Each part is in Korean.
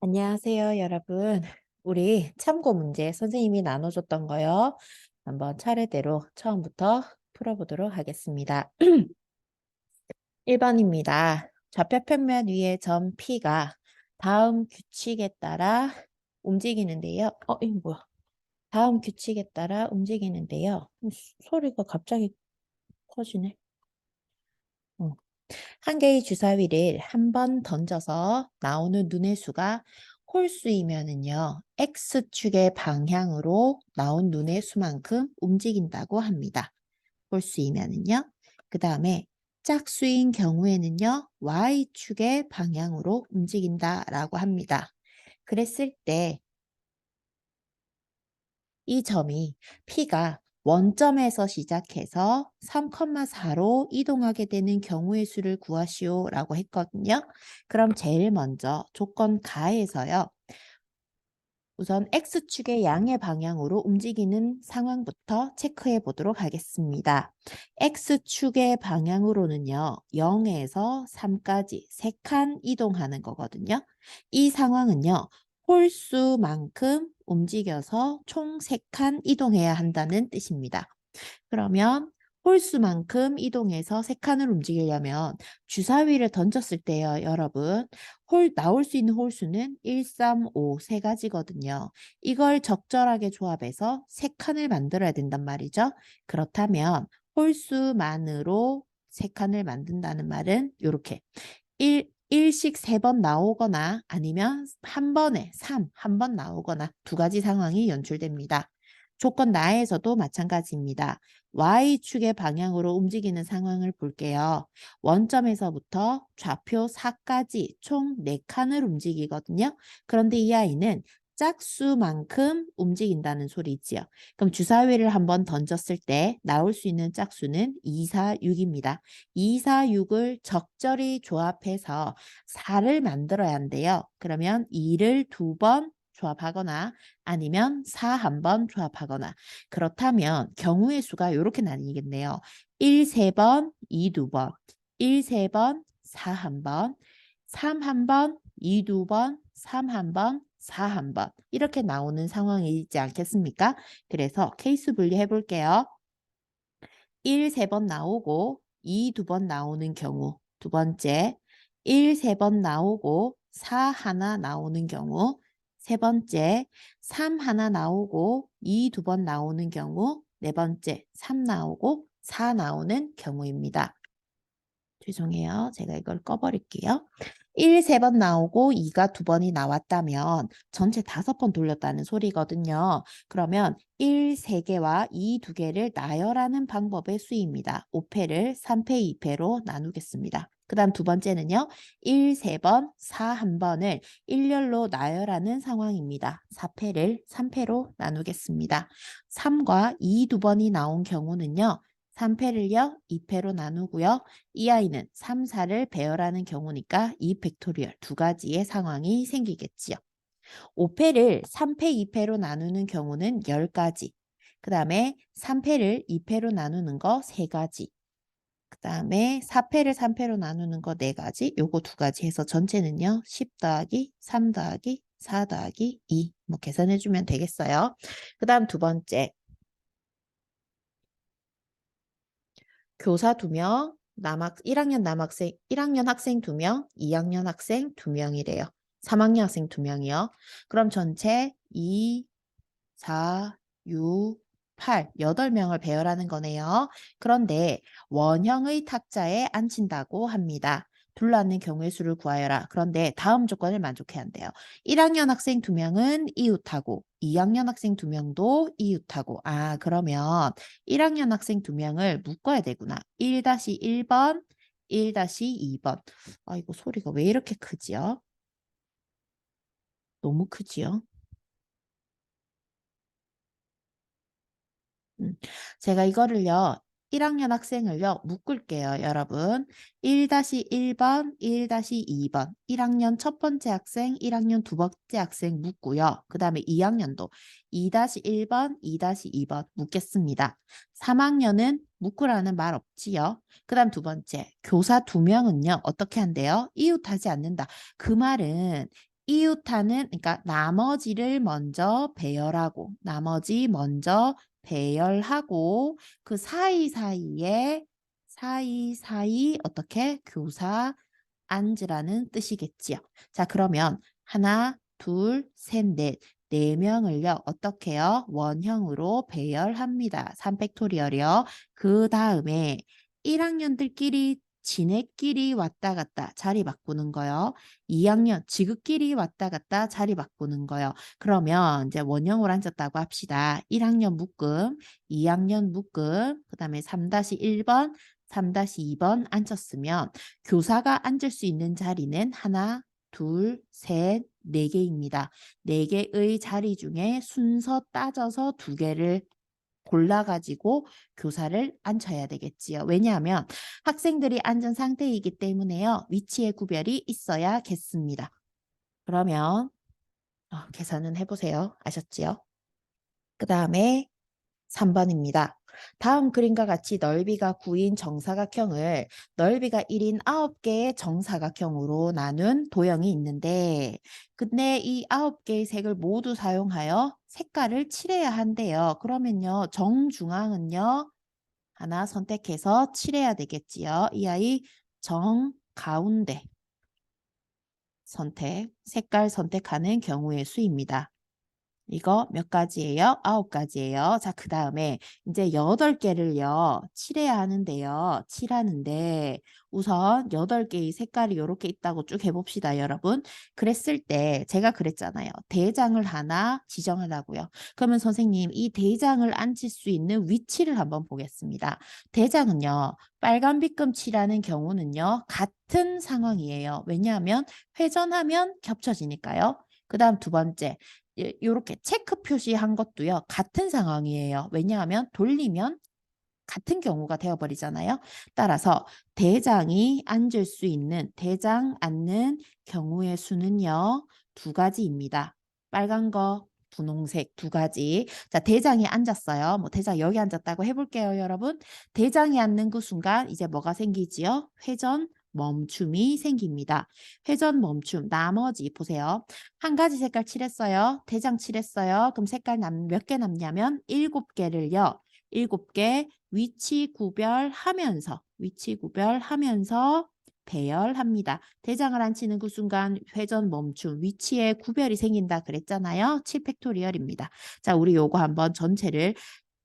안녕하세요, 여러분. 우리 참고 문제 선생님이 나눠줬던 거요. 한번 차례대로 처음부터 풀어보도록 하겠습니다. 1번입니다. 좌표평면 위의 점 P가 다음 규칙에 따라 움직이는데요. 이거 뭐야? 다음 규칙에 따라 움직이는데요. 소리가 갑자기 커지네. 한 개의 주사위를 한 번 던져서 나오는 눈의 수가 홀수이면은요, X축의 방향으로 나온 눈의 수만큼 움직인다고 합니다. 홀수이면은요. 그 다음에 짝수인 경우에는요, Y축의 방향으로 움직인다라고 합니다. 그랬을 때 이 점이 P가 원점에서 시작해서 3,4로 이동하게 되는 경우의 수를 구하시오라고 했거든요. 그럼 제일 먼저 조건 가에서요. 우선 X축의 양의 방향으로 움직이는 상황부터 체크해 보도록 하겠습니다. X축의 방향으로는요. 0에서 3까지 3칸 이동하는 거거든요. 이 상황은요. 홀수만큼 움직여서 총 3칸 이동해야 한다는 뜻입니다. 그러면 홀수만큼 이동해서 3칸을 움직이려면 주사위를 던졌을 때요, 여러분. 나올 수 있는 홀수는 1, 3, 5, 세 가지거든요. 이걸 적절하게 조합해서 3칸을 만들어야 된단 말이죠. 그렇다면 홀수만으로 3칸을 만든다는 말은 이렇게 1씩 3번 나오거나 아니면 한 번에 3, 한 번 나오거나 두 가지 상황이 연출됩니다. 조건 나에서도 마찬가지입니다. Y축의 방향으로 움직이는 상황을 볼게요. 원점에서부터 좌표 4까지 총 4칸을 움직이거든요. 그런데 이 아이는 짝수만큼 움직인다는 소리지요. 그럼 주사위를 한번 던졌을 때 나올 수 있는 짝수는 2, 4, 6입니다. 2, 4, 6을 적절히 조합해서 4를 만들어야 한대요. 그러면 2를 2번 조합하거나 아니면 4 한 번 조합하거나 그렇다면 경우의 수가 이렇게 나뉘겠네요. 1 3번, 2 2번, 1 3번, 4 1번, 3 1번, 2 2번, 3 1번, 4 1번 이렇게 나오는 상황이지 않겠습니까? 그래서 케이스 분리해 볼게요. 1 3번 나오고 2 2번 나오는 경우 두 번째 1 3번 나오고 4 하나 나오는 경우 세 번째 3 하나 나오고 2 2번 나오는 경우 네 번째 3 나오고 4 나오는 경우입니다. 죄송해요. 제가 이걸 꺼버릴게요. 1, 3번 나오고 2가 2번이 나왔다면 전체 5번 돌렸다는 소리거든요. 그러면 1, 3개와 2, 2개를 나열하는 방법의 수입니다. 5패를 3패, 2패로 나누겠습니다. 그 다음 두 번째는요. 1, 3번, 4, 1번을 일렬로 나열하는 상황입니다. 4패를 3패로 나누겠습니다. 3과 2, 2번이 나온 경우는요. 3패를요, 2패로 나누고요. 이 아이는 3, 4를 배열하는 경우니까 2팩토리얼 두 가지의 상황이 생기겠지요. 5패를 3패, 2패로 나누는 경우는 10가지. 그 다음에 3패를 2패로 나누는 거 3가지. 그 다음에 4패를 3패로 나누는 거 4가지. 요거 두 가지 해서 전체는요. 10 더하기 3 더하기 4 더하기 2. 뭐 계산해주면 되겠어요. 그 다음 두 번째. 교사 2명, 1학년 남학생, 1학년 학생 2명, 2학년 학생 2명이래요. 3학년 학생 2명이요. 그럼 전체 2, 4, 6, 8, 8명을 배열하는 거네요. 그런데 원형의 탁자에 앉힌다고 합니다. 둘러앉는 경우의 수를 구하여라. 그런데 다음 조건을 만족해야 한대요. 1학년 학생 2명은 이웃하고 2학년 학생 2명도 이웃하고 그러면 1학년 학생 2명을 묶어야 되구나. 1-1번, 1-2번. 이거 소리가 왜 이렇게 크지요? 너무 크지요? 제가 이거를요, 1학년 학생을요, 묶을게요, 여러분. 1-1번, 1-2번. 1학년 첫 번째 학생, 1학년 두 번째 학생 묶고요. 그 다음에 2학년도 2-1번, 2-2번 묶겠습니다. 3학년은 묶으라는 말 없지요. 그 다음 두 번째, 교사 2명은요, 어떻게 한대요? 이웃하지 않는다. 그 말은 이웃하는 그러니까 나머지를 먼저 배열하고 나머지 먼저 배열하고 그 사이사이에 사이사이 어떻게 교사 앉으라는 뜻이겠지요. 자, 그러면 하나, 둘, 셋, 넷, 네 명을요. 어떻게요? 원형으로 배열합니다. 3팩토리얼이요. 그 다음에 1학년들끼리 지네끼리 왔다 갔다 자리 바꾸는 거요. 2학년 지그끼리 왔다 갔다 자리 바꾸는 거요. 그러면 이제 원형으로 앉았다고 합시다. 1학년 묶음, 2학년 묶음, 그 다음에 3-1번, 3-2번 앉혔으면 교사가 앉을 수 있는 자리는 하나, 둘, 셋, 네 개입니다. 네 개의 자리 중에 순서 따져서 두 개를 골라가지고 교사를 앉혀야 되겠지요. 왜냐하면 학생들이 앉은 상태이기 때문에요. 위치의 구별이 있어야겠습니다. 그러면 계산은 해보세요. 아셨지요? 그 다음에 3번입니다. 다음 그림과 같이 넓이가 9인 정사각형을 넓이가 1인 9개의 정사각형으로 나눈 도형이 있는데 근데 이 9개의 색을 모두 사용하여 색깔을 칠해야 한대요. 그러면요. 정중앙은요. 하나 선택해서 칠해야 되겠지요. 이 아이 정가운데 선택, 색깔 선택하는 경우의 수입니다. 이거 몇 가지예요? 9가지예요. 자, 그 다음에 이제 8개를요. 칠해야 하는데요. 칠하는데 우선 8개의 색깔이 이렇게 있다고 쭉 해봅시다, 여러분. 그랬을 때 제가 그랬잖아요. 대장을 하나 지정하라고요. 그러면 선생님 이 대장을 앉힐 수 있는 위치를 한번 보겠습니다. 대장은요. 빨간 빗금 칠하는 경우는요. 같은 상황이에요. 왜냐하면 회전하면 겹쳐지니까요. 그 다음 두 번째. 이렇게 체크 표시한 것도요. 같은 상황이에요. 왜냐하면 돌리면 같은 경우가 되어버리잖아요. 따라서 대장이 앉을 수 있는 대장 앉는 경우의 수는요. 두 가지입니다. 빨간 거, 분홍색 두 가지. 자, 대장이 앉았어요. 뭐 대장 여기 앉았다고 해볼게요, 여러분. 대장이 앉는 그 순간 이제 뭐가 생기지요? 회전 멈춤이 생깁니다. 회전 멈춤. 나머지 보세요. 한 가지 색깔 칠했어요. 대장 칠했어요. 그럼 색깔 몇 개 남냐면 7개를요. 7개 위치 구별하면서 배열합니다. 대장을 앉히는 그 순간 회전 멈춤 위치에 구별이 생긴다 그랬잖아요. 7팩토리얼입니다. 자, 우리 요거 한번 전체를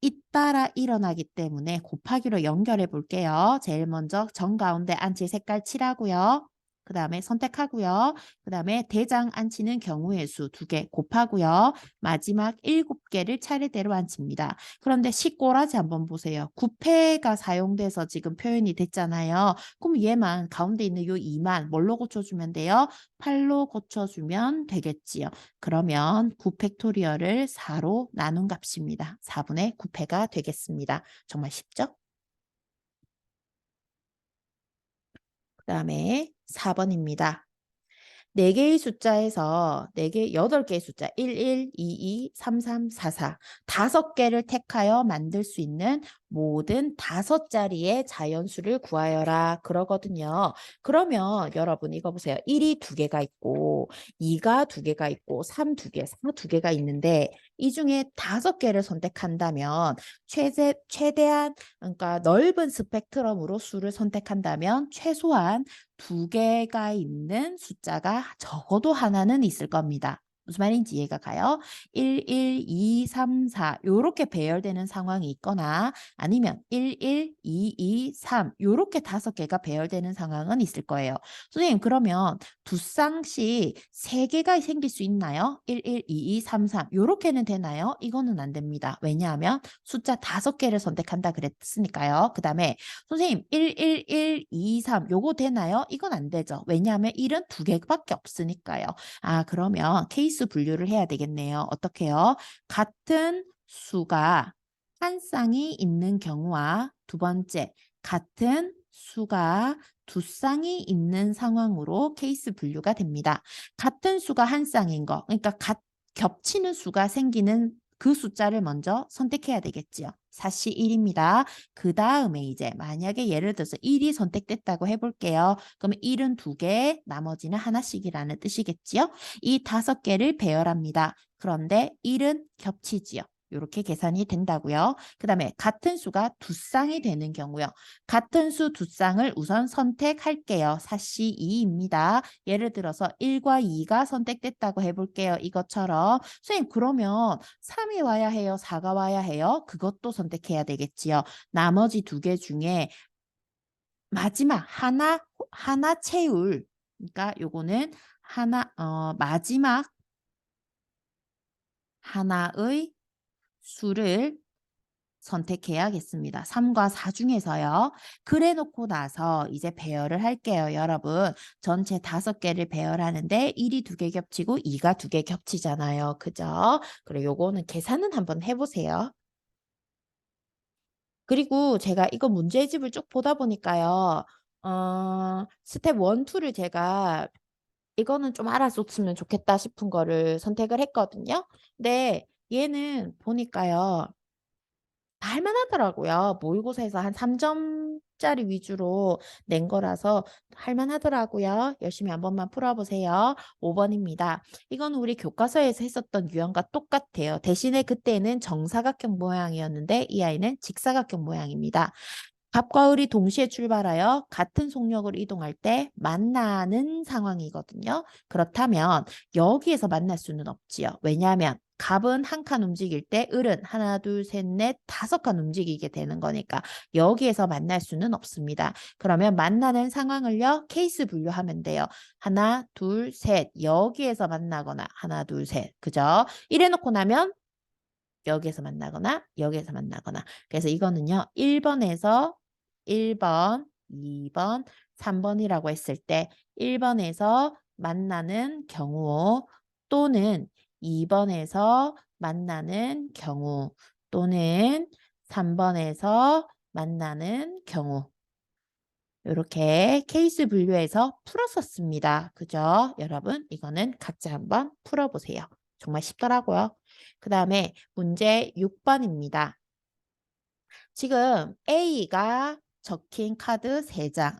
잇따라 일어나기 때문에 곱하기로 연결해 볼게요. 제일 먼저 정가운데 앉힐 색깔 칠하고요. 그 다음에 선택하고요. 그 다음에 대장 앉히는 경우의 수 2개 곱하고요. 마지막 7개를 차례대로 앉힙니다. 그런데 식꼬라지 한번 보세요. 구패가 사용돼서 지금 표현이 됐잖아요. 그럼 얘만 가운데 있는 요 2만 뭘로 고쳐주면 돼요? 8로 고쳐주면 되겠지요. 그러면 9팩토리얼을 4로 나눈 값입니다. 4분의 9패가 되겠습니다. 정말 쉽죠? 그 다음에 4번입니다. 4개의 숫자에서 4개, 8개의 숫자 11, 22, 33, 44 5개를 택하여 만들 수 있는 모든 5자리의 자연수를 구하여라 그러거든요. 그러면 여러분 이거 보세요. 1이 2개가 있고 2가 2개가 있고 3 2개, 4 2개가 있는데 이 중에 5개를 선택한다면 최대한 그러니까 넓은 스펙트럼으로 수를 선택한다면 최소한 2개가 있는 숫자가 적어도 하나는 있을 겁니다. 무슨 말인지 이해가 가요? 1, 1, 2, 3, 4 요렇게 배열되는 상황이 있거나 아니면 1, 1, 2, 2, 3 요렇게 5개가 배열되는 상황은 있을 거예요. 선생님 그러면 두 쌍씩 3개가 생길 수 있나요? 1, 1, 2, 2, 3, 3 요렇게는 되나요? 이거는 안 됩니다. 왜냐하면 숫자 5개를 선택한다 그랬으니까요. 그 다음에 선생님 1, 1, 1, 2, 3 요거 되나요? 이건 안 되죠. 왜냐하면 1은 2개밖에 없으니까요. 그러면 케이스 분류를 해야 되겠네요. 어떻게 해요? 같은 수가 한 쌍이 있는 경우와 두 번째 같은 수가 두 쌍이 있는 상황으로 케이스 분류가 됩니다. 같은 수가 한 쌍인 거, 그러니까 겹치는 수가 생기는 그 숫자를 먼저 선택해야 되겠지요. 4시 1입니다. 그 다음에 이제 만약에 예를 들어서 1이 선택됐다고 해볼게요. 그러면 1은 2개, 나머지는 하나씩이라는 뜻이겠지요? 이 5개를 배열합니다. 그런데 1은 겹치지요. 이렇게 계산이 된다고요. 그 다음에 같은 수가 두 쌍이 되는 경우요. 같은 수 두 쌍을 우선 선택할게요. 4시 2입니다. 예를 들어서 1과 2가 선택됐다고 해볼게요. 이것처럼. 선생님 그러면 3이 와야 해요? 4가 와야 해요? 그것도 선택해야 되겠지요. 나머지 두 개 중에 마지막 하나 채울. 그러니까 요거는 마지막 하나의 수를 선택해야겠습니다. 3과 4 중에서요. 그래 놓고 나서 이제 배열을 할게요. 여러분 전체 5개를 배열하는데 1이 2개 겹치고 2가 2개 겹치잖아요. 그죠? 그리고 요거는 계산은 한번 해보세요. 그리고 제가 이거 문제집을 쭉 보다 보니까요. 스텝 1, 2를 제가 이거는 좀 알아줬으면 좋겠다 싶은 거를 선택을 했거든요. 근데 얘는 보니까요. 할만하더라고요. 모의고사에서 한 3점짜리 위주로 낸 거라서 할만하더라고요. 열심히 한 번만 풀어보세요. 5번입니다. 이건 우리 교과서에서 했었던 유형과 똑같아요. 대신에 그때는 정사각형 모양이었는데 이 아이는 직사각형 모양입니다. 갑과 을이 동시에 출발하여 같은 속력으로 이동할 때 만나는 상황이거든요. 그렇다면 여기에서 만날 수는 없지요. 왜냐하면 갑은 한 칸 움직일 때 을은 하나, 둘, 셋, 넷, 5칸 움직이게 되는 거니까 여기에서 만날 수는 없습니다. 그러면 만나는 상황을요. 케이스 분류하면 돼요. 하나, 둘, 셋. 여기에서 만나거나 하나, 둘, 셋. 그죠? 이래 놓고 나면 여기에서 만나거나 여기에서 만나거나. 그래서 이거는요. 1번에서 1번, 2번, 3번이라고 했을 때 1번에서 만나는 경우 또는 2번에서 만나는 경우 또는 3번에서 만나는 경우 이렇게 케이스 분류해서 풀었었습니다. 그죠? 여러분 이거는 각자 한번 풀어보세요. 정말 쉽더라고요. 그 다음에 문제 6번입니다. 지금 A가 적힌 카드 3장.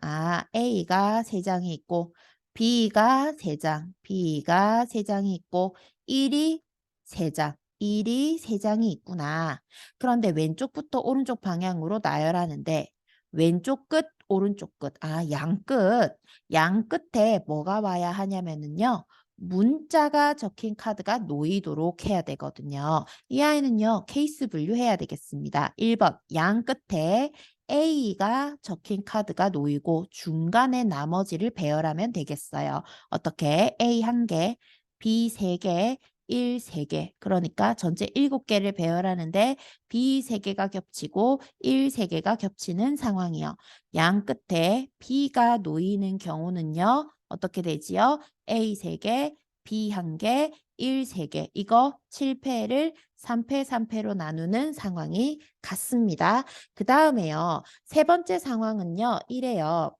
A가 3장이 있고 B가 3장, B가 3장이 있고 1이 3장, 1이 3장이 있구나. 그런데 왼쪽부터 오른쪽 방향으로 나열하는데 왼쪽 끝, 오른쪽 끝, 양 끝. 양 끝에 뭐가 와야 하냐면은요. 문자가 적힌 카드가 놓이도록 해야 되거든요. 이 아이는요. 케이스 분류해야 되겠습니다. 1번 양 끝에 A가 적힌 카드가 놓이고 중간에 나머지를 배열하면 되겠어요. 어떻게? A 1개, B 3개, 1 3개. 그러니까 전체 7개를 배열하는데 B 3개가 겹치고 1 3개가 겹치는 상황이요. 양 끝에 B가 놓이는 경우는요. 어떻게 되지요? A 3개, B 1개, 1 3개. 이거 7패를 3패, 3패로 나누는 상황이 같습니다. 그 다음에요. 세 번째 상황은요. 이래요.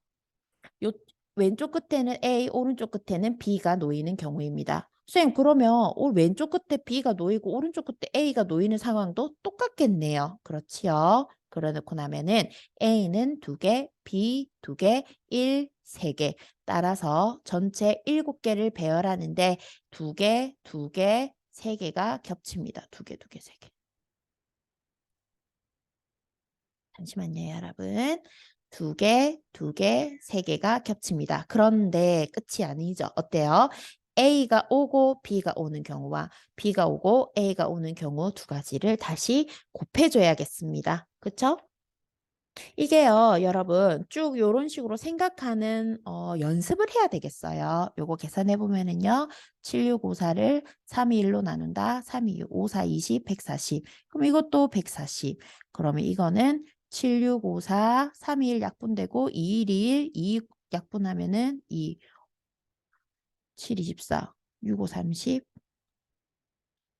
요 왼쪽 끝에는 A, 오른쪽 끝에는 B가 놓이는 경우입니다. 선생님 그러면 왼쪽 끝에 B가 놓이고 오른쪽 끝에 A가 놓이는 상황도 똑같겠네요. 그렇지요. 그러놓고 나면은 A는 2개, B 2개, 1 3개. 따라서 전체 7개를 배열하는데 2개, 2개, 3개가 겹칩니다. 2개, 2개, 3개. 잠시만요, 여러분. 2개, 2개, 3개가 겹칩니다. 그런데 끝이 아니죠. 어때요? A가 오고 B가 오는 경우와 B가 오고 A가 오는 경우 두 가지를 다시 곱해줘야겠습니다. 그쵸? 이게요, 여러분, 쭉 요런 식으로 생각하는 연습을 해야 되겠어요. 요거 계산해 보면은요, 7654를 321로 나눈다. 326, 54, 20, 140. 그럼 이것도 140. 그러면 이거는 7654, 321 약분되고 211, 2 약분하면은 2, 7, 24, 65, 30,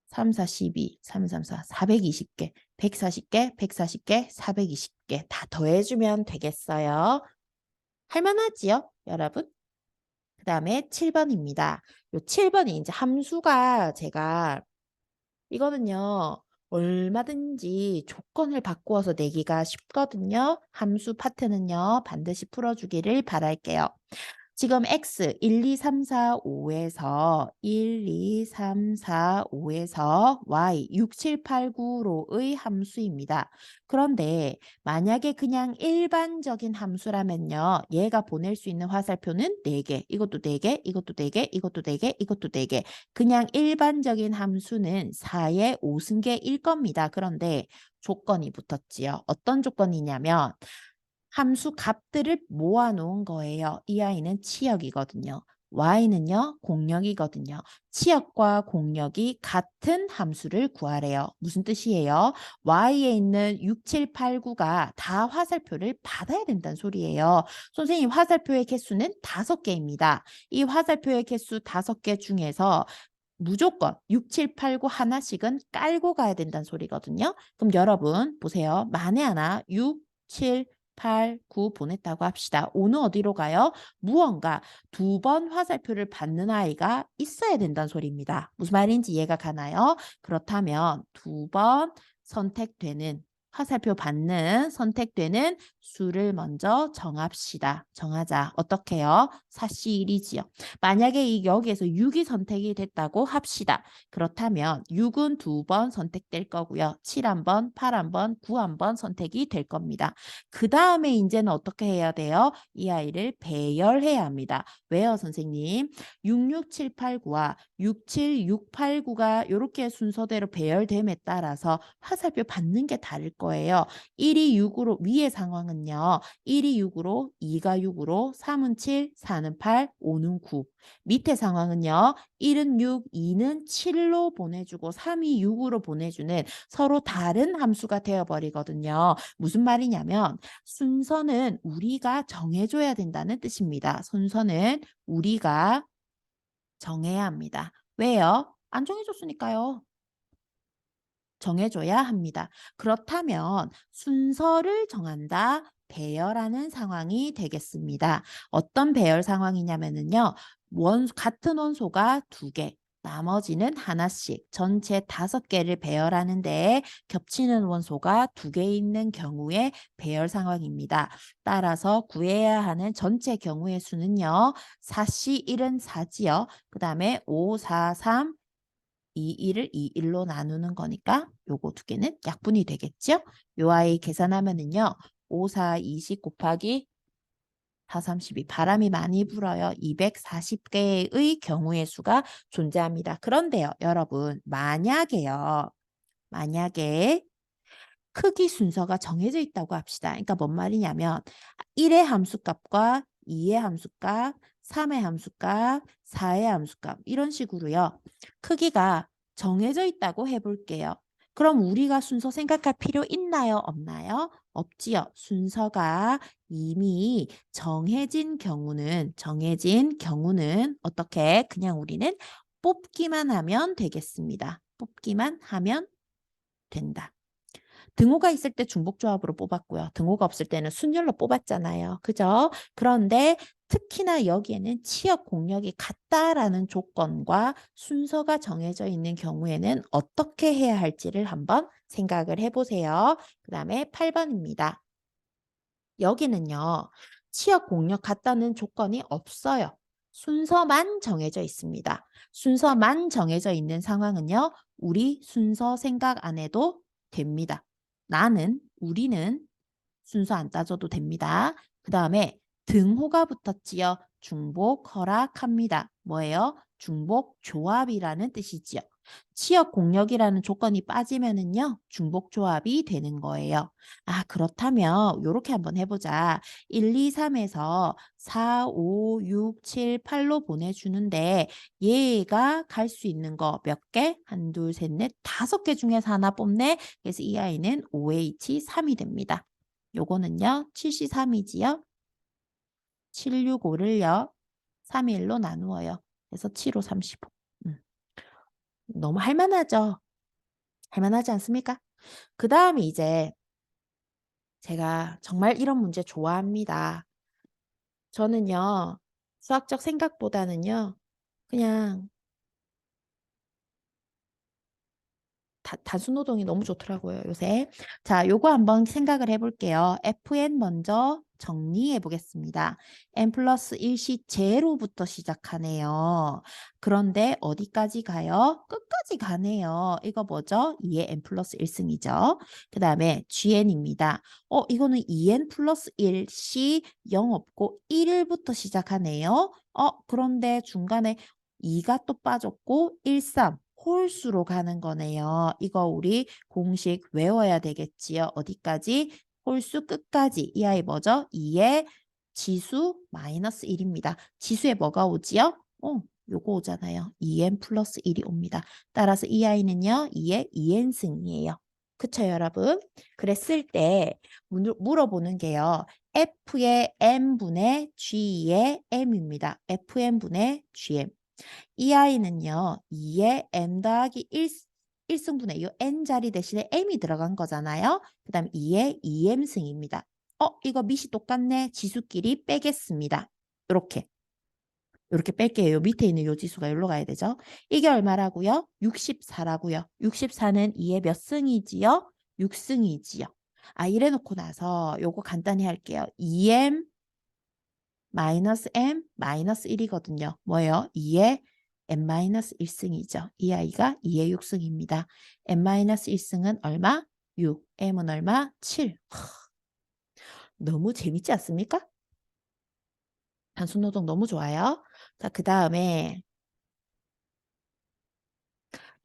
3, 4, 12, 3, 3, 4, 420개, 140개, 140개, 420개 다 더해주면 되겠어요. 할만하지요, 여러분? 그 다음에 7번입니다. 요 7번이 이제 함수가 제가 이거는요. 얼마든지 조건을 바꾸어서 내기가 쉽거든요. 함수 파트는요, 반드시 풀어주기를 바랄게요. 지금 x 1, 2, 3, 4, 5에서 1, 2, 3, 4, 5에서 y 6, 7, 8, 9로의 함수입니다. 그런데 만약에 그냥 일반적인 함수라면요. 얘가 보낼 수 있는 화살표는 4개, 이것도 4개, 이것도 4개, 이것도 4개, 이것도 4개. 그냥 일반적인 함수는 4의 5승계일 겁니다. 그런데 조건이 붙었지요. 어떤 조건이냐면 함수 값들을 모아놓은 거예요. 이 아이는 치역이거든요. y는요, 공역이거든요. 치역과 공역이 같은 함수를 구하래요. 무슨 뜻이에요? y에 있는 6, 7, 8, 9가 다 화살표를 받아야 된다는 소리예요. 선생님, 화살표의 개수는 5개입니다. 이 화살표의 개수 5개 중에서 무조건 6, 7, 8, 9 하나씩은 깔고 가야 된다는 소리거든요. 그럼 여러분 보세요. 만에 하나 6, 7, 8, 9 보냈다고 합시다. 5는 어디로 가요? 무언가 2번 화살표를 받는 아이가 있어야 된다는 소리입니다. 무슨 말인지 이해가 가나요? 그렇다면 2번 선택되는 화살표 받는 선택되는 수를 먼저 정합시다. 정하자. 어떻게 해요? 4C1이지요. 만약에 여기에서 6이 선택이 됐다고 합시다. 그렇다면 6은 2번 선택될 거고요. 7 1번, 8 1번, 9 1번 선택이 될 겁니다. 그 다음에 이제는 어떻게 해야 돼요? 이 아이를 배열해야 합니다. 왜요, 선생님? 6, 6, 7, 8, 9와 6, 7, 6, 8, 9가 이렇게 순서대로 배열됨에 따라서 화살표 받는 게 다를 거예요. 1이 6으로 위의 상황은요. 1이 6으로 2가 6으로 3은 7, 4는 8, 5는 9. 밑에 상황은요. 1은 6, 2는 7로 보내주고 3이 6으로 보내주는 서로 다른 함수가 되어버리거든요. 무슨 말이냐면 순서는 우리가 정해줘야 된다는 뜻입니다. 순서는 우리가 정해야 합니다. 왜요? 안 정해줬으니까요. 정해줘야 합니다. 그렇다면 순서를 정한다. 배열하는 상황이 되겠습니다. 어떤 배열 상황이냐면요. 같은 원소가 2개, 나머지는 하나씩 전체 5개를 배열하는데 겹치는 원소가 2개 있는 경우의 배열 상황입니다. 따라서 구해야 하는 전체 경우의 수는요. 4C 1은 4지요. 그 다음에 5, 4, 3, 2, 1을 2, 1로 나누는 거니까 요거 2개는 약분이 되겠죠? 요 아이 계산하면은요. 5, 4, 20 곱하기 4, 32 바람이 많이 불어요. 240개의 경우의 수가 존재합니다. 그런데요, 여러분, 만약에 크기 순서가 정해져 있다고 합시다. 그러니까 뭔 말이냐면 1의 함수값과 2의 함수값, 3의 함수값, 4의 함수값 이런 식으로요. 크기가 정해져 있다고 해볼게요. 그럼 우리가 순서 생각할 필요 있나요? 없나요? 없지요. 순서가 이미 정해진 경우는 어떻게? 그냥 우리는 뽑기만 하면 되겠습니다. 뽑기만 하면 된다. 등호가 있을 때 중복조합으로 뽑았고요. 등호가 없을 때는 순열로 뽑았잖아요. 그죠? 그런데 특히나 여기에는 치역 공역이 같다라는 조건과 순서가 정해져 있는 경우에는 어떻게 해야 할지를 한번 생각을 해보세요. 그 다음에 8번입니다. 여기는요. 치역 공역 같다는 조건이 없어요. 순서만 정해져 있습니다. 순서만 정해져 있는 상황은요. 우리 순서 생각 안 해도 됩니다. 우리는 순서 안 따져도 됩니다. 그 다음에 등호가 붙었지요. 중복 허락합니다. 뭐예요? 중복 조합이라는 뜻이지요. 치역 공역이라는 조건이 빠지면은요. 중복 조합이 되는 거예요. 아, 그렇다면 이렇게 한번 해보자. 1, 2, 3에서 4, 5, 6, 7, 8로 보내주는데 얘가 갈 수 있는 거 몇 개? 1, 2, 3, 넷, 5개 중에서 하나 뽑네. 그래서 이 아이는 OH3이 됩니다. 요거는요. 73이지요. 765를요. 3일로 나누어요. 그래서 7, 5, 35. 너무 할만하죠? 할만하지 않습니까? 그 다음에 이제 제가 정말 이런 문제 좋아합니다. 저는요. 수학적 생각보다는요. 그냥 단순 노동이 너무 좋더라고요, 요새. 자, 요거 한번 생각을 해볼게요. fn 먼저 정리해 보겠습니다. n 플러스 1시 제로부터 시작하네요. 그런데 어디까지 가요? 끝까지 가네요. 이거 뭐죠? 2의 n 플러스 1승이죠. 그 다음에 gn입니다. 이거는 2n 플러스 1시 0 없고 1부터 시작하네요. 그런데 중간에 2가 또 빠졌고 1, 3 홀수로 가는 거네요. 이거 우리 공식 외워야 되겠지요. 어디까지? 홀수 끝까지. 이 아이 뭐죠? 2의 지수 마이너스 1입니다. 지수에 뭐가 오지요? 요거 오잖아요. 2n 플러스 1이 옵니다. 따라서 이 아이는요. 2의 2n승이에요. 그쵸, 여러분? 그랬을 때 물어보는 게요. f의 n분의 g의 m입니다. fn분의 gm. 이 아이는요. 2의 m 더하기 1승분의 이 n자리 대신에 m이 들어간 거잖아요. 그 다음 2의 2m승입니다. 이거 밑이 똑같네. 지수끼리 빼겠습니다. 이렇게 뺄게요. 요 밑에 있는 요 지수가 여기로 가야 되죠. 이게 얼마라고요? 64라고요. 64는 2의 몇 승이지요? 6승이지요. 이래 놓고 나서 요거 간단히 할게요. 2m 마이너스 m 마이너스 1이거든요. 뭐예요? 2의 m 마이너스 1승이죠. 이 아이가 2의 6승입니다. m 마이너스 1승은 얼마? 6. m은 얼마? 7. 너무 재밌지 않습니까? 단순 노동 너무 좋아요. 자, 그 다음에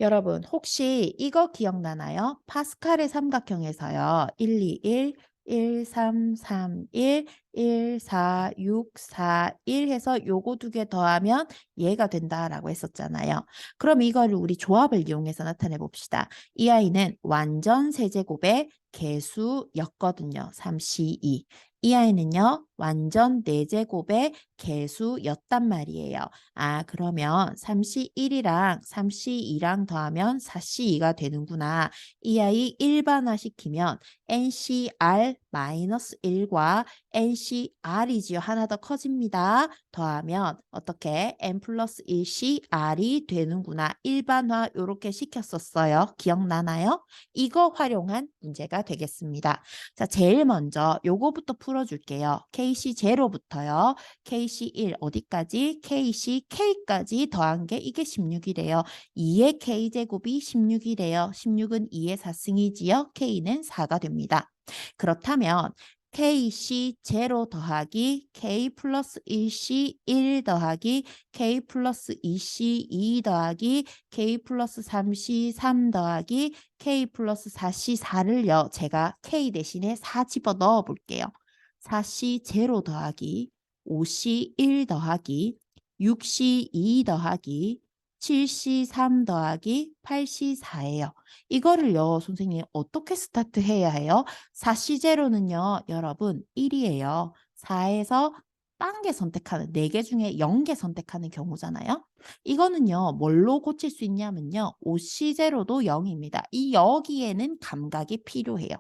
여러분 혹시 이거 기억나나요? 파스칼의 삼각형에서요. 1, 2, 1, 1, 3, 3, 1, 1, 4, 6, 4, 1 해서 요거 두 개 더하면 얘가 된다라고 했었잖아요. 그럼 이거를 우리 조합을 이용해서 나타내 봅시다. 이 아이는 완전 세제곱의 개수였거든요. 3C2. 이 아이는요. 완전 네제곱의 개수였단 말이에요. 그러면 3C1이랑 3C2랑 더하면 4C2가 되는구나. 이 아이 일반화 시키면 NCR-1과 NCR이지요. 하나 더 커집니다. 더하면 어떻게 N 플러스 1CR이 되는구나. 일반화 이렇게 시켰었어요. 기억나나요? 이거 활용한 문제가 되겠습니다. 자, 제일 먼저 요거부터 풀어줄게요. KC0부터요. KC1 어디까지? KCK까지 더한 게 이게 16이래요. 2의 K제곱이 16이래요. 16은 2의 4승이지요. K는 4가 됩니다. 그렇다면 KC0 더하기 K 플러스 1C1 더하기 K 플러스 2C2 더하기 K 플러스 3C3 더하기 K 플러스 4C4를요. 제가 K 대신에 4 집어 넣어 볼게요. 4C0 더하기 5C1 더하기 6C2 더하기 7C3 더하기 8C4예요. 이거를요, 선생님 어떻게 스타트 해야 해요? 4C0는요, 여러분 1이에요. 4에서 딴 개 선택하는, 4개 중에 0개 선택하는 경우잖아요. 이거는요, 뭘로 고칠 수 있냐면요, 5C0도 0입니다. 이 여기에는 감각이 필요해요.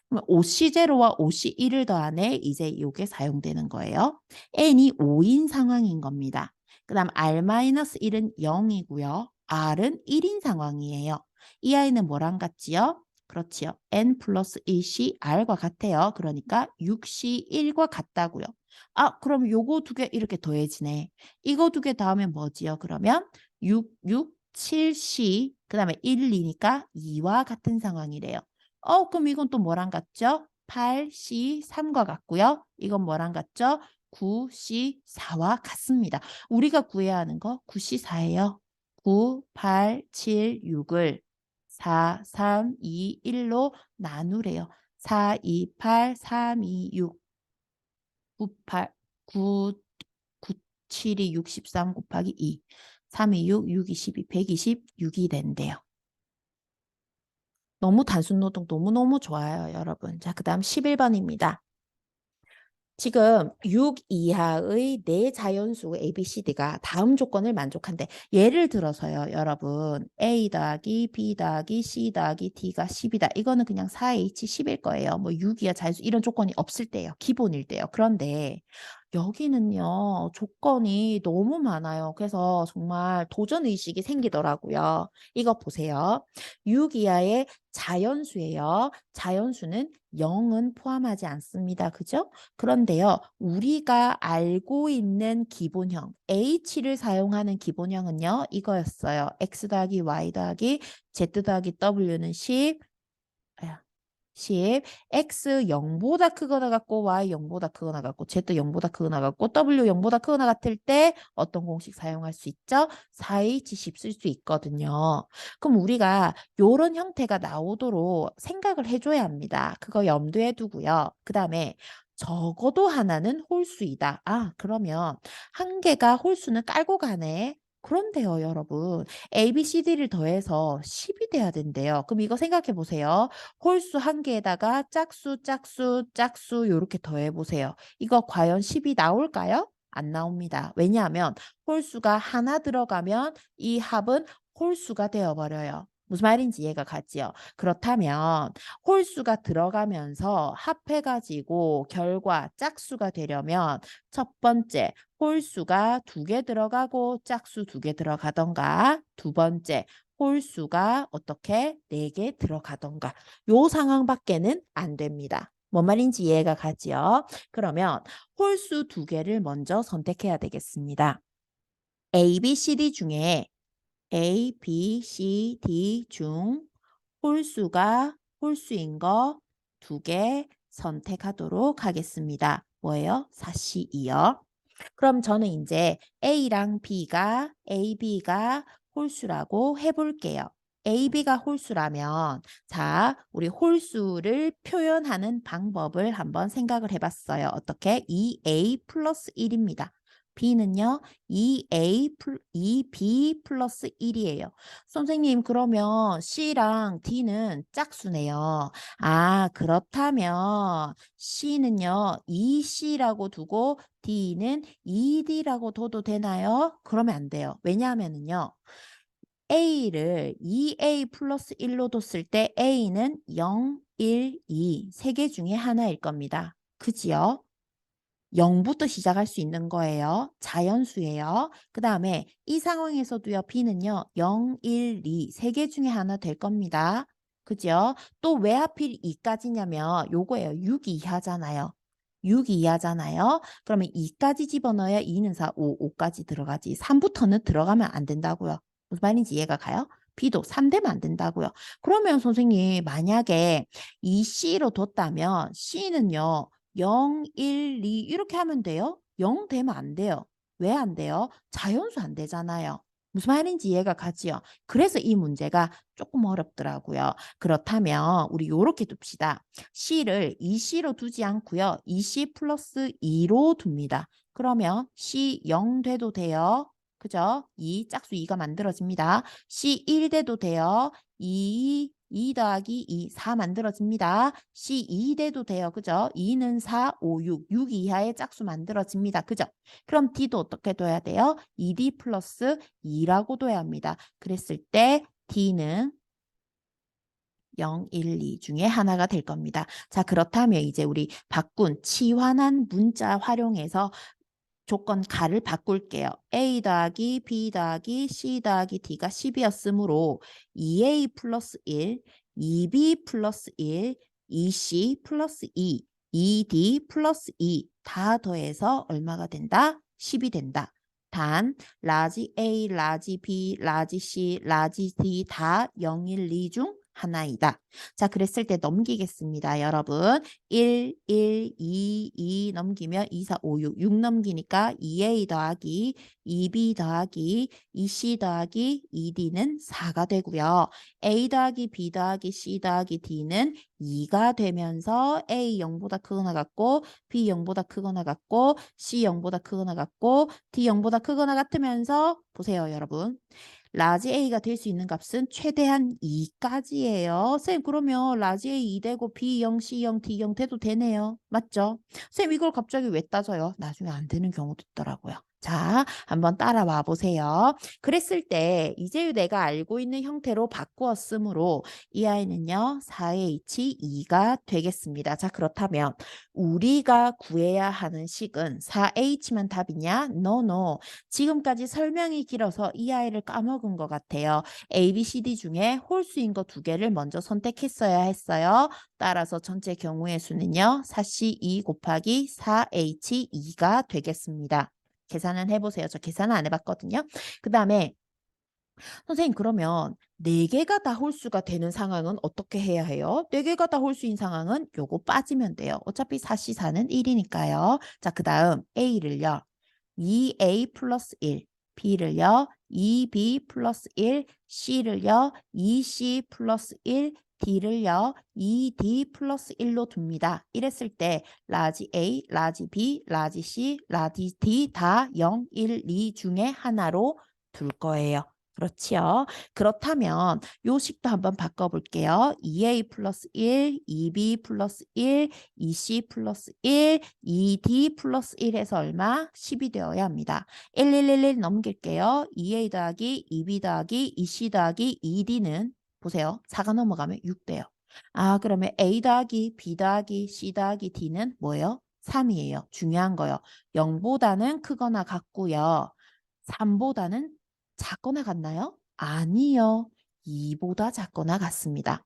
그럼 5C0와 5C1을 더하네 이제 이게 사용되는 거예요. n이 5인 상황인 겁니다. 그 다음 R-1은 0이고요. R은 1인 상황이에요. 이 아이는 뭐랑 같지요? 그렇지요. n 플러스 1C R과 같아요. 그러니까 6C1과 같다고요. 그럼 요거 두 개 이렇게 더해지네. 이거 두 개 더하면 뭐지요? 그러면 6, 6, 7C 그 다음에 1, 2니까 2와 같은 상황이래요. 그럼 이건 또 뭐랑 같죠? 8C3과 같고요. 이건 뭐랑 같죠? 9C4와 같습니다. 우리가 구해야 하는 거 9C4예요. 9, 8, 7, 6을 4, 3, 2, 1로 나누래요. 4, 2, 8, 3, 2, 6, 9, 8, 9, 9, 7이 63 곱하기 2, 3, 2, 6, 6, 22, 126이 된대요. 너무 단순 노동 너무너무 좋아요, 여러분. 자, 그 다음 11번입니다. 지금 6 이하의 네 자연수 ABCD가 다음 조건을 만족한대. 예를 들어서요, 여러분. A 더하기 B 더하기 C 더하기 D가 10이다. 이거는 그냥 4H 10일 거예요. 뭐 6 이하 자연수 이런 조건이 없을 때예요. 기본일 때요. 그런데 여기는요, 조건이 너무 많아요. 그래서 정말 도전 의식이 생기더라고요. 이거 보세요. 6 이하의 자연수예요. 자연수는 0은 포함하지 않습니다. 그죠? 그런데요, 우리가 알고 있는 기본형, H를 사용하는 기본형은요, 이거였어요. X 더하기 Y 더하기 Z 더하기 W는 10, 10, x 0보다 크거나 같고 y 0보다 크거나 같고 z 0보다 크거나 같고 w 0보다 크거나 같을 때 어떤 공식 사용할 수 있죠? 4H10 쓸 수 있거든요. 그럼 우리가 요런 형태가 나오도록 생각을 해줘야 합니다. 그거 염두에 두고요. 그 다음에 적어도 하나는 홀수이다. 아, 그러면 한 개가 홀수는 깔고 가네. 그런데요, 여러분. A, B, C, D를 더해서 10이 돼야 된대요. 그럼 이거 생각해 보세요. 홀수 한 개에다가 짝수, 짝수, 짝수 요렇게 더해 보세요. 이거 과연 10이 나올까요? 안 나옵니다. 왜냐하면 홀수가 하나 들어가면 이 합은 홀수가 되어버려요. 무슨 말인지 이해가 가지요? 그렇다면 홀수가 들어가면서 합해가지고 결과 짝수가 되려면 첫 번째 홀수가 2개 들어가고 짝수 2개 들어가던가 두 번째 홀수가 어떻게 4개 들어가던가 요 상황밖에는 안 됩니다. 뭔 말인지 이해가 가지요? 그러면 홀수 2개를 먼저 선택해야 되겠습니다. A, B, C, D 중에 A, B, C, D 중 홀수가 홀수인 거 2개 선택하도록 하겠습니다. 뭐예요? 4C, 2요. 그럼 저는 이제 A랑 B가 A, B가 홀수라고 해볼게요. A, B가 홀수라면 자, 우리 홀수를 표현하는 방법을 한번 생각을 해봤어요. 어떻게? 2A 플러스 1입니다. B는요, 2B 플러스 1이에요. 선생님, 그러면 C랑 D는 짝수네요. 아, 그렇다면 C는요, 2C라고 두고 D는 2D라고 둬도 되나요? 그러면 안 돼요. 왜냐하면요. A를 2A 플러스 1로 뒀을 때 A는 0, 1, 2, 세 개 중에 하나일 겁니다. 그지요? 0부터 시작할 수 있는 거예요. 자연수예요. 그 다음에 이 상황에서도요. B는요. 0, 1, 2, 세 개 중에 하나 될 겁니다. 그죠? 또 왜 하필 2까지냐면 요거예요. 6 이하잖아요. 6 이하잖아요. 그러면 2까지 집어넣어야 2는 4, 5까지 들어가지. 3부터는 들어가면 안 된다고요. 무슨 말인지 이해가 가요? B도 3 되면 안 된다고요. 그러면 선생님 만약에 2C로 뒀다면 C는요. 0, 1, 2 이렇게 하면 돼요? 0 되면 안 돼요. 왜 안 돼요? 자연수 안 되잖아요. 무슨 말인지 이해가 가지요? 그래서 이 문제가 조금 어렵더라고요. 그렇다면 우리 요렇게 둡시다. C를 2C로 두지 않고요. 2C 플러스 2로 둡니다. 그러면 C 0 돼도 돼요. 그죠? 2 짝수 2가 만들어집니다. C 1 돼도 돼요. 2 더하기 2, 4 만들어집니다. C 2 돼도 돼요. 그죠? 2는 4, 5, 6 이하의 짝수 만들어집니다. 그죠? 그럼 D도 어떻게 둬야 돼요? 2D 플러스 2라고 둬야 합니다. 그랬을 때 D는 0, 1, 2 중에 하나가 될 겁니다. 자, 그렇다면 이제 우리 바꾼 치환한 문자 활용해서 조건 가를 바꿀게요. A 더하기 B 더하기 C 더하기 D가 10이었으므로 2A 플러스 1, 2B 플러스 1, 2C 플러스 2, 2D 플러스 2 다 더해서 얼마가 된다? 10이 된다. 단 라지 A, 라지 B, 라지 C, 라지 D 다 0, 1, 2 중 하나이다. 자, 그랬을 때 넘기겠습니다. 여러분. 1, 1, 2, 2 넘기면 2, 4, 5, 6, 6 넘기니까 2A 더하기 2B 더하기 2C 더하기 2D는 4가 되고요. A 더하기 B 더하기 C 더하기 D는 2가 되면서 A 0보다 크거나 같고 B 0보다 크거나 같고 C 0보다 크거나 같고 D 0보다 크거나 같으면서 보세요, 여러분. 라지 A가 될 수 있는 값은 최대한 2까지예요. 쌤, 그러면 라지 A 2 되고 B 0, C 0, D 0 돼도 되네요. 맞죠? 쌤, 이걸 갑자기 왜 따져요? 나중에 안 되는 경우도 있더라고요. 자, 한번 따라와 보세요. 그랬을 때 이제유 내가 알고 있는 형태로 바꾸었으므로 이 아이는요, 4H2가 되겠습니다. 자, 그렇다면 우리가 구해야 하는 식은 4H만 답이냐? No, no. 지금까지 설명이 길어서 이 아이를 까먹은 것 같아요. A, B, C, D 중에 홀수인 거 두 개를 먼저 선택했어야 했어요. 따라서 전체 경우의 수는요, 4C2 곱하기 4H2가 되겠습니다. 계산을 해보세요. 저 계산을 안 해봤거든요. 그 다음에 선생님 그러면 4개가 다 홀수가 되는 상황은 어떻게 해야 해요? 4개가 다 홀수인 상황은 요거 빠지면 돼요. 어차피 4C4는 1이니까요. 자, 그 다음 A를요. 2A 플러스 1, B를요. 2B 플러스 1, C를요. 2C 플러스 1, D를요. 2D 플러스 1로 둡니다. 이랬을 때 라지 A, 라지 B, 라지 C, 라지 D 다 0, 1, 2 중에 하나로 둘 거예요. 그렇지요. 그렇다면 요 식도 한번 바꿔볼게요. 2A 플러스 1, 2B 플러스 1, 2C 플러스 1, 2D 플러스 1 해서 얼마? 10이 되어야 합니다. 1111 넘길게요. 2A 더하기 2B 더하기 2C 더하기 2D는 보세요. 4가 넘어가면 6 돼요. 아, 그러면 A 더하기 B 더하기 C 더하기 D는 뭐예요? 3이에요. 중요한 거요. 0보다는 크거나 같고요. 3보다는 작거나 같나요? 아니요. 2보다 작거나 같습니다.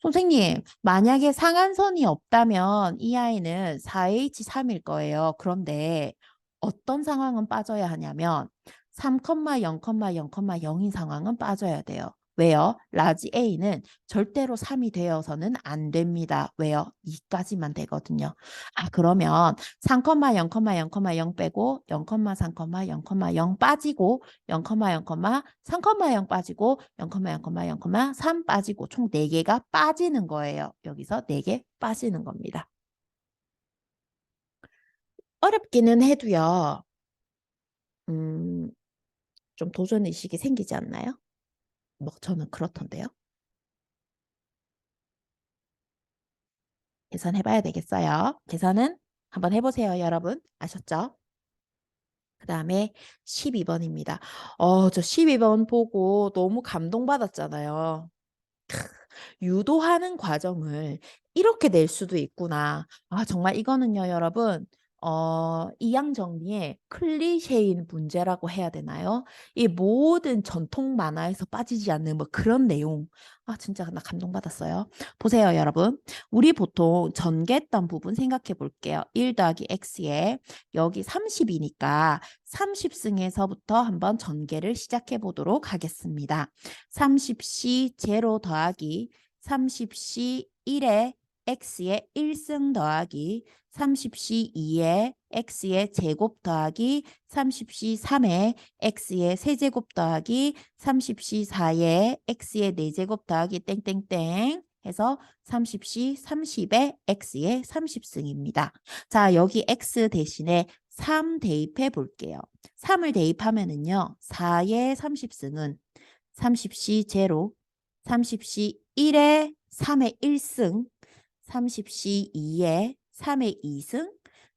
선생님, 만약에 상한선이 없다면 이 아이는 4H3일 거예요. 그런데 어떤 상황은 빠져야 하냐면 3,0,0,0인 상황은 빠져야 돼요. 왜요? 라지 A는 절대로 3이 되어서는 안 됩니다. 왜요? 2까지만 되거든요. 아, 그러면 3,0,0,0 빼고 0,3,0,0 빠지고 0,0,3,0 빠지고 0,0,0,3 빠지고 총 4개가 빠지는 거예요. 여기서 4개 빠지는 겁니다. 어렵기는 해도요. 좀 도전 의식이 생기지 않나요? 뭐 저는 그렇던데요. 계산해 봐야 되겠어요. 계산은 한번 해보세요, 여러분. 아셨죠? 그 다음에 12번입니다. 저 12번 보고 너무 감동받았잖아요. 유도하는 과정을 이렇게 낼 수도 있구나. 아, 정말 이거는요, 여러분. 이양 정리의 클리셰인 문제라고 해야 되나요? 이 모든 전통 만화에서 빠지지 않는 뭐 그런 내용. 아, 진짜 나 감동받았어요. 보세요, 여러분. 우리 보통 전개했던 부분 생각해 볼게요. 1 더하기 x에 여기 30이니까 30승에서부터 한번 전개를 시작해 보도록 하겠습니다. 30C 제로 더하기 30C 1에 x의 1승 더하기 30C 2에 x의 제곱 더하기 30C 3에 x의 세제곱 더하기 30C 4에 x의 4제곱 더하기 땡땡땡 해서 30C 30에 x의 30승입니다. 자, 여기 x 대신에 3 대입해 볼게요. 3을 대입하면은요. 4의 30승은 30C 제로, 30C 1에 3의 1승, 30C 2에 3의 2승,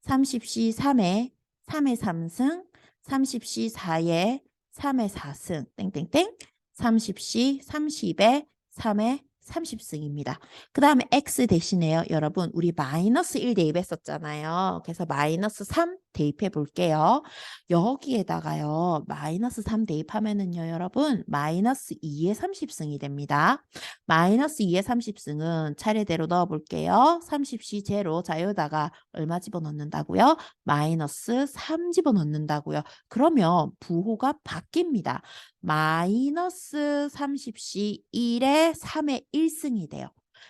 30C 3에 3의 3승, 30C 4에 3의 4승, 땡땡땡, 30C 30에 3의 30승입니다. 그 다음에 x 대신에요. 여러분 우리 마이너스 1 대입했었잖아요. 그래서 마이너스 3 대입해 볼게요. 여기에다가요. 마이너스 3 대입하면은요. 여러분 마이너스 2의 30승이 됩니다. 마이너스 2의 30승은 차례대로 넣어볼게요. 30C 제로. 자, 여기다가 얼마 집어넣는다고요? 마이너스 3 집어넣는다고요. 그러면 부호가 바뀝니다. 마이너스 30C 1에 3의 1승이 돼요.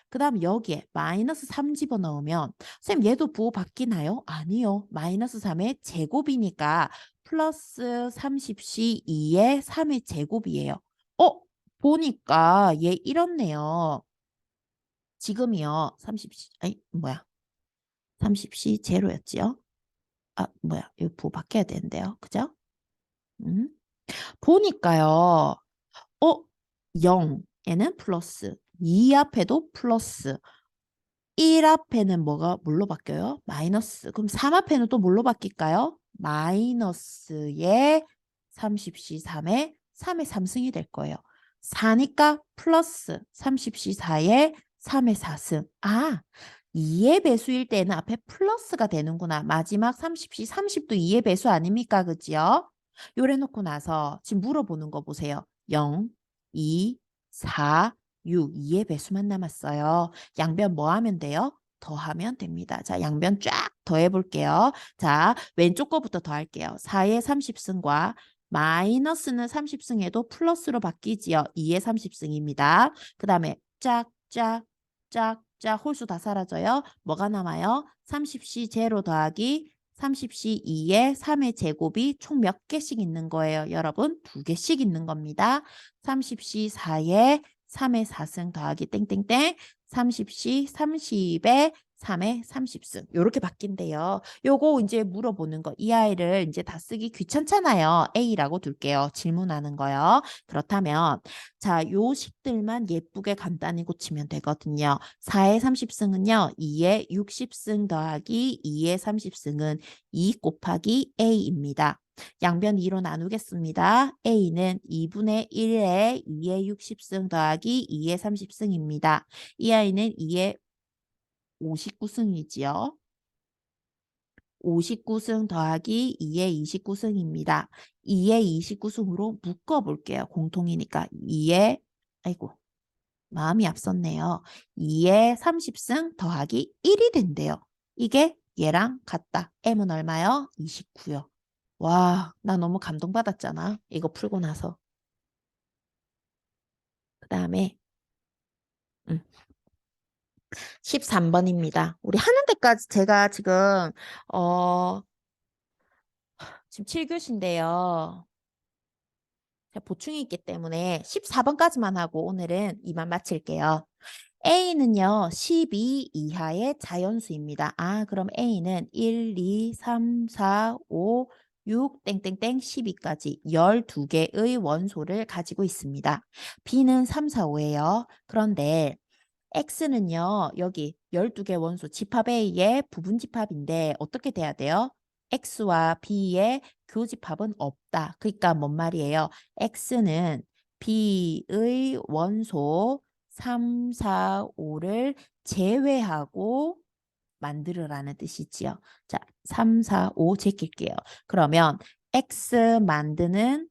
그 다음 여기에 마이너스 3 집어넣으면 쌤 얘도 부호 바뀌나요? 아니요. 마이너스 3의 제곱이니까 플러스 30C 2의 3의 제곱이에요. 보니까 얘 이렇네요. 지금이요. 30C 아니 뭐야. 30C 제로였지요? 아 뭐야. 이거 부호 바뀌어야 되는데요. 그죠? 보니까요. 0에는 플러스 2 앞에도 플러스 1 앞에는 뭘로 바뀌어요? 마이너스. 그럼 3 앞에는 또 뭘로 바뀔까요? 마이너스의 30C3의 3의 3승이 될 거예요. 4니까 플러스 30C4의 3의 4승. 아, 2의 배수일 때는 앞에 플러스가 되는구나. 마지막 30C, 30도 2의 배수 아닙니까? 그지요? 요래 놓고 나서 지금 물어보는 거 보세요. 0, 2, 4, 6, 2의 배수만 남았어요. 양변 뭐 하면 돼요? 더하면 됩니다. 자, 양변 쫙 더해 볼게요. 자, 왼쪽 거부터 더할게요. 4의 30승과 마이너스는 30승에도 플러스로 바뀌지요. 2의 30승입니다. 그 다음에 짝짝 짝짝 홀수 다 사라져요. 뭐가 남아요? 30C 제로 더하기 30C 2의 3의 제곱이 총 몇 개씩 있는 거예요? 여러분, 2개씩 있는 겁니다. 30C 4의 3의 4승 더하기 땡땡땡 30C 30의 3의 30승 요렇게 바뀐대요. 요거 이제 물어보는 거 이 아이를 이제 다 쓰기 귀찮잖아요. A라고 둘게요. 질문하는 거요. 그렇다면 자, 요 식들만 예쁘게 간단히 고치면 되거든요. 4의 30승은요. 2의 60승 더하기 2의 30승은 2 곱하기 A입니다. 양변 2로 나누겠습니다. A는 2분의 1에 2의 60승 더하기 2의 30승입니다. 이 아이는 2의 59승이지요. 59승 더하기 2의 29승입니다. 2의 29승으로 묶어볼게요. 공통이니까 2의 아이고 마음이 앞섰네요. 2의 30승 더하기 1이 된대요. 이게 얘랑 같다. M은 얼마요? 29요. 와, 나 너무 감동받았잖아. 이거 풀고 나서. 그 다음에 13번입니다. 우리 하는 데까지 제가 어, 지금 7교시인데요. 보충이 있기 때문에 14번까지만 하고 오늘은 이만 마칠게요. A는요, 12 이하의 자연수입니다. 아, 그럼 A는 1, 2, 3, 4, 5, 6, 땡땡땡 12까지 12개의 원소를 가지고 있습니다. B는 3, 4, 5예요. 그런데 X는요, 여기 12개 원소 집합 A의 부분 집합인데 어떻게 돼야 돼요? X와 B의 교집합은 없다. 그러니까 뭔 말이에요? X는 B의 원소 3, 4, 5를 제외하고 만들으라는 뜻이지요. 자, 3, 4, 5 제낄게요. 그러면 X 만드는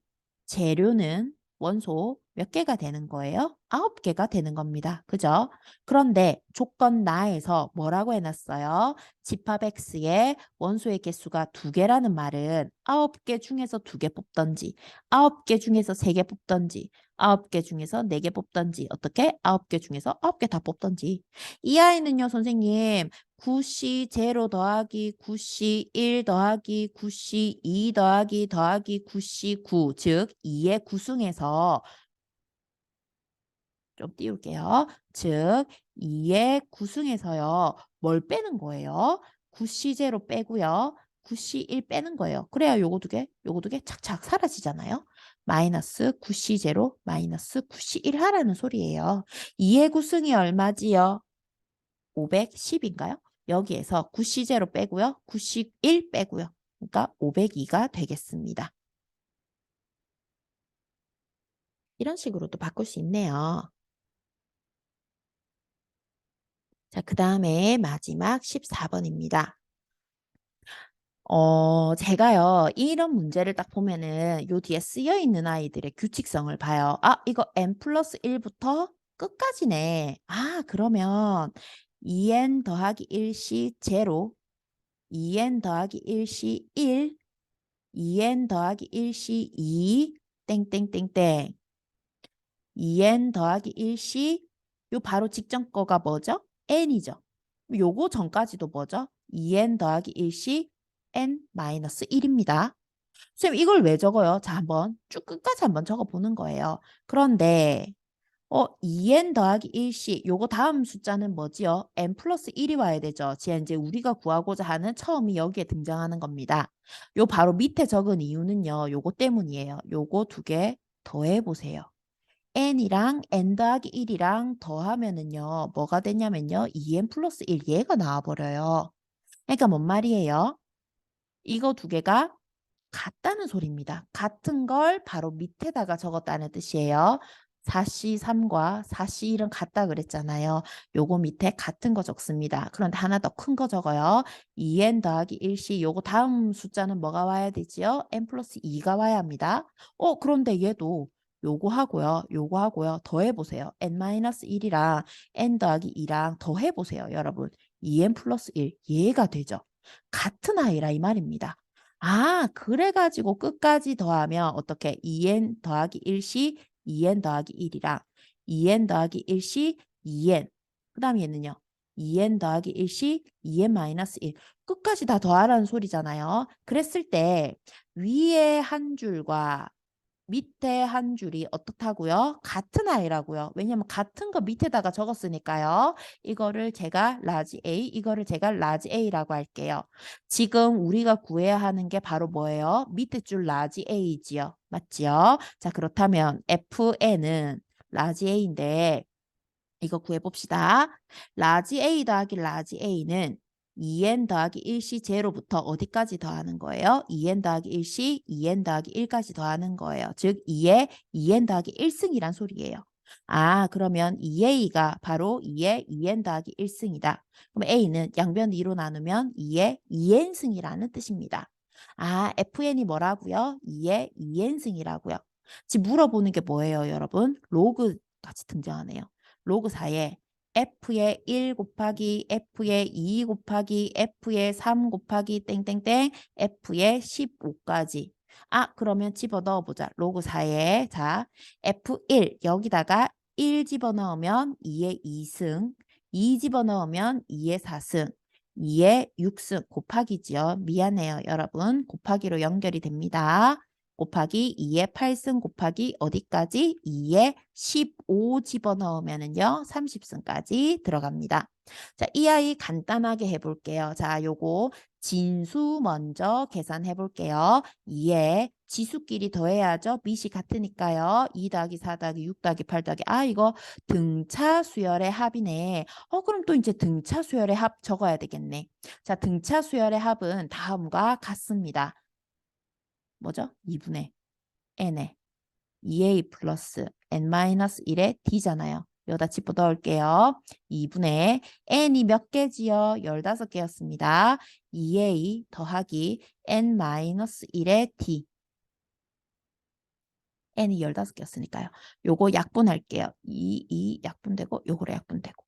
재료는 원소 몇 개가 되는 거예요? 9개가 되는 겁니다. 그죠? 그런데 조건 나에서 뭐라고 해놨어요? 집합 X의 원소의 개수가 2개라는 말은 9개 중에서 2개 뽑던지 9개 중에서 3개 뽑던지 9개 중에서 4개 뽑던지 어떻게? 9개 중에서 9개 다 뽑던지 이 아이는요 선생님 9C 제로 더하기 9C 1 더하기 9C 2 더하기 9C 9 즉 2의 구승에서 좀 띄울게요. 즉 2의 구승에서요. 뭘 빼는 거예요? 9C 제로 빼고요. 9C 1 빼는 거예요. 그래야 요거 두 개, 요거 두 개 착착 사라지잖아요. 마이너스 9C 제로 마이너스 9C 1 하라는 소리예요. 2의 구승이 얼마지요? 510인가요? 여기에서 9C 제로 빼고요. 9C 1 빼고요. 그러니까 502가 되겠습니다. 이런 식으로도 바꿀 수 있네요. 자, 그 다음에 마지막 14번입니다. 제가요, 이런 문제를 딱 보면은 요 뒤에 쓰여 있는 아이들의 규칙성을 봐요. 아, 이거 n 플러스 1부터 끝까지네. 아, 그러면 2n 더하기 1c 제로, 2n 더하기 1c 1, 2n 더하기 1c 2, 땡땡땡땡. 2n 더하기 1c, 요 바로 직전 거가 뭐죠? n이죠. 요거 전까지도 뭐죠? 2n 더하기 1c, n 마이너스 1입니다. 선생님 이걸 왜 적어요? 자, 한번 쭉 끝까지 한번 적어보는 거예요. 그런데 2n 더하기 1c 요거 다음 숫자는 뭐지요? n 플러스 1이 와야 되죠. 이제 우리가 구하고자 하는 처음이 여기에 등장하는 겁니다. 요 바로 밑에 적은 이유는요. 요거 때문이에요. 요거 두 개 더해보세요. n이랑 n 더하기 1이랑 더하면은요. 뭐가 되냐면요. 2n 플러스 1 얘가 나와버려요. 그러니까 뭔 말이에요? 이거 두 개가 같다는 소리입니다. 같은 걸 바로 밑에다가 적었다는 뜻이에요. 4C3과 4C1은 같다 그랬잖아요. 요거 밑에 같은 거 적습니다. 그런데 하나 더 큰 거 적어요. 2n 더하기 1C 요거 다음 숫자는 뭐가 와야 되지요? n 플러스 2가 와야 합니다. 그런데 얘도 요거 하고요. 요거 하고요. 더해보세요. n-1이랑 n 더하기 2랑 더해보세요. 여러분. 2n 플러스 1 얘가 되죠. 같은 아이라 이 말입니다. 그래가지고 끝까지 더하면 어떻게 2n 더하기 1시 2n 더하기 1이랑 2n 더하기 1시 2n 그 다음 얘는요. 2n 더하기 1시 2n 마이너스 1 끝까지 다 더하라는 소리잖아요. 그랬을 때 위에 한 줄과 밑에 한 줄이 어떻다고요? 같은 아이라고요. 왜냐면 같은 거 밑에다가 적었으니까요. 이거를 제가 라지 A, 이거를 제가 라지 A라고 할게요. 지금 우리가 구해야 하는 게 바로 뭐예요? 밑에 줄 라지 A지요. 맞지요? 자, 그렇다면 FN은 라지 A인데 이거 구해봅시다. 라지 A 더하기 라지 A는 2n 더하기 1시 제로부터 어디까지 더하는 거예요? 2n 더하기 1시 2n 더하기 1까지 더하는 거예요. 즉 2에 2n 더하기 1승이란 소리예요. 그러면 2a가 바로 2에 2n 더하기 1승이다. 그럼 a는 양변 2로 나누면 2에 2n승이라는 뜻입니다. fn이 뭐라고요? 2에 2n승이라고요. 지금 물어보는 게 뭐예요, 여러분? 로그 같이 등장하네요. 로그 4에 f의 1 곱하기 f의 2 곱하기 f의 3 곱하기 땡땡땡 f의 15까지. 그러면 집어넣어 보자. 로그 4에 자 f1 여기다가 1 집어넣으면 2의 2승 2 집어넣으면 2의 4승 2의 6승 곱하기지요. 미안해요 여러분. 곱하기로 연결이 됩니다. 곱하기 2의 8승 곱하기 어디까지? 2의 15 집어넣으면은요. 30승까지 들어갑니다. 자, 이 아이 간단하게 해볼게요. 자, 요거 진수 먼저 계산해 볼게요. 2에 지수끼리 더해야죠. 밑이 같으니까요. 2 더하기 4 더하기 6 더하기 8 더하기 이거 등차 수열의 합이네. 그럼 또 이제 등차 수열의 합 적어야 되겠네. 자, 등차 수열의 합은 다음과 같습니다. 뭐죠? 2분의 n에 2a 플러스 n-1의 d잖아요. 여기다 집어 넣을게요. 2분의 n이 몇 개지요? 15개였습니다. 2a 더하기 n-1의 d. n이 15개였으니까요. 요거 약분할게요. 2 약분되고 요거로 약분되고.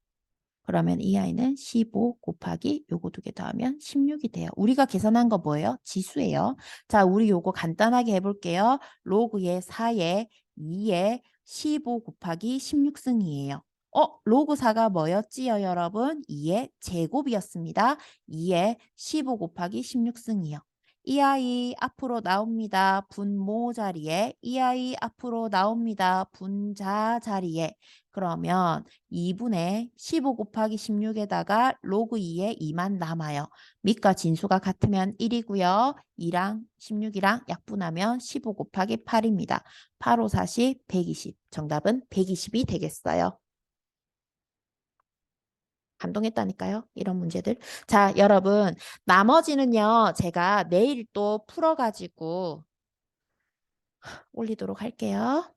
그러면 이 아이는 15 곱하기 요거 두 개 더하면 16이 돼요. 우리가 계산한 거 뭐예요? 지수예요. 자, 우리 요거 간단하게 해볼게요. 로그의 4에 2에 15 곱하기 16승이에요. 로그 4가 뭐였지요, 여러분? 2의 제곱이었습니다. 2에 15 곱하기 16승이요. 이 아이 앞으로 나옵니다. 분모 자리에. 이 아이 앞으로 나옵니다. 분자 자리에. 그러면 2분의 15 곱하기 16에다가 로그 2에 2만 남아요. 밑과 진수가 같으면 1이고요. 2랑 16이랑 약분하면 15 곱하기 8입니다. 8, 5, 40, 120. 정답은 120이 되겠어요. 감동했다니까요. 이런 문제들. 자, 여러분. 나머지는요. 제가 내일 또 풀어가지고 올리도록 할게요.